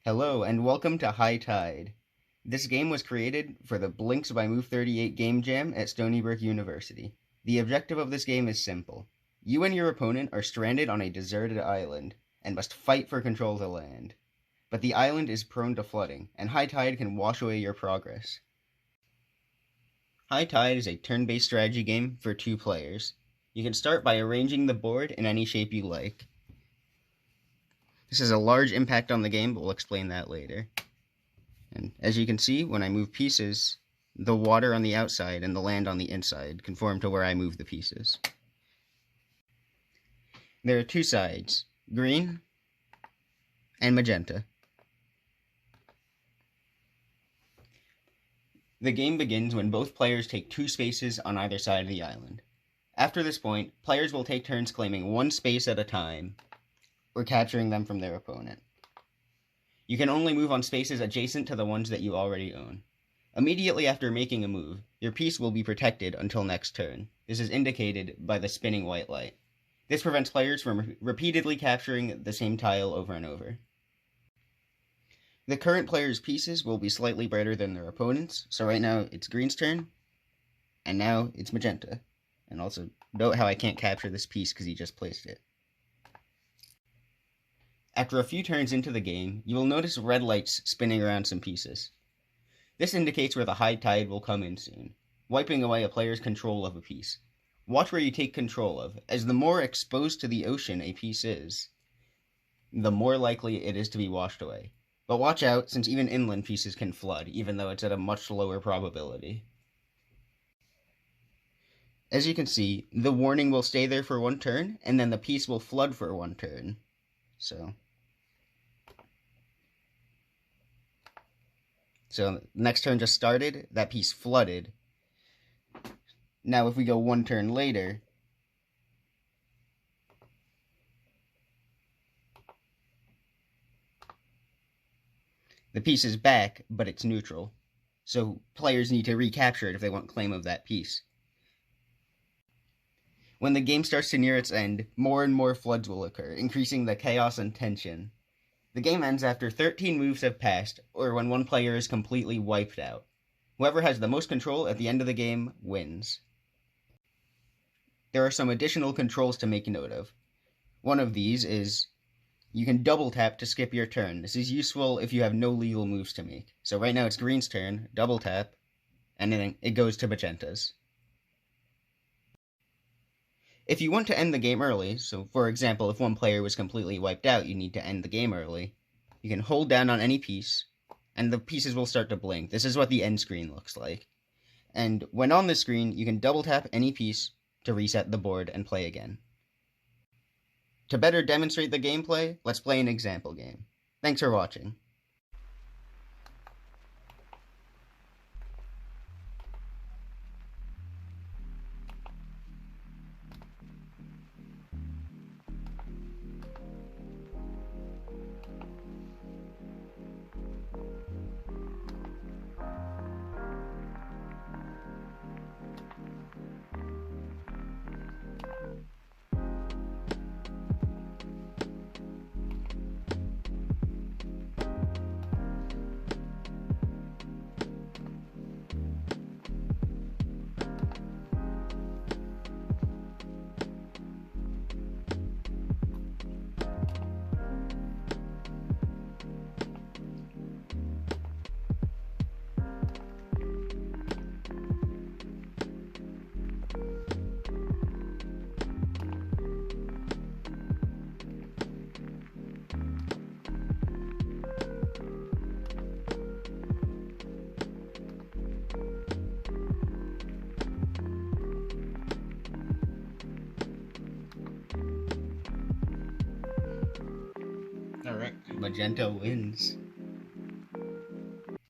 Hello and welcome to High Tide. This game was created for the Blinks by Move38 game jam at Stony Brook University. The objective of this game is simple. You and your opponent are stranded on a deserted island and must fight for control of the land. But the island is prone to flooding, and high tide can wash away your progress. High Tide is a turn-based strategy game for 2 players. You can start by arranging the board in any shape you like. This has a large impact on the game, but we'll explain that later. And as you can see, when I move pieces, the water on the outside and the land on the inside conform to where I move the pieces. There are 2 sides, green and magenta. The game begins when both players take 2 spaces on either side of the island. After this point, players will take turns claiming 1 space at a time, or capturing them from their opponent. You can only move on spaces adjacent to the ones that you already own. Immediately after making a move, your piece will be protected until next turn. This is indicated by the spinning white light. This prevents players from repeatedly capturing the same tile over and over. The current player's pieces will be slightly brighter than their opponent's, so right now it's green's turn, and now it's magenta. And also, note how I can't capture this piece because he just placed it. After a few turns into the game, you will notice red lights spinning around some pieces. This indicates where the high tide will come in soon, wiping away a player's control of a piece. Watch where you take control of, as the more exposed to the ocean a piece is, the more likely it is to be washed away. But watch out, since even inland pieces can flood, even though it's at a much lower probability. As you can see, the warning will stay there for 1 turn, and then the piece will flood for 1 turn. So next turn just started, that piece flooded. Now if we go 1 turn later, the piece is back, but it's neutral. So players need to recapture it if they want claim of that piece. When the game starts to near its end, more and more floods will occur, increasing the chaos and tension. The game ends after 13 moves have passed, or when one player is completely wiped out. Whoever has the most control at the end of the game wins. There are some additional controls to make note of. One of these is you can double tap to skip your turn. This is useful if you have no legal moves to make. So right now it's green's turn, double tap, and then it goes to magenta's. If you want to end the game early, so for example, if one player was completely wiped out, you need to end the game early, you can hold down on any piece, and the pieces will start to blink. This is what the end screen looks like. And when on the screen, you can double tap any piece to reset the board and play again. To better demonstrate the gameplay, let's play an example game. Thanks for watching. Alright, magenta wins.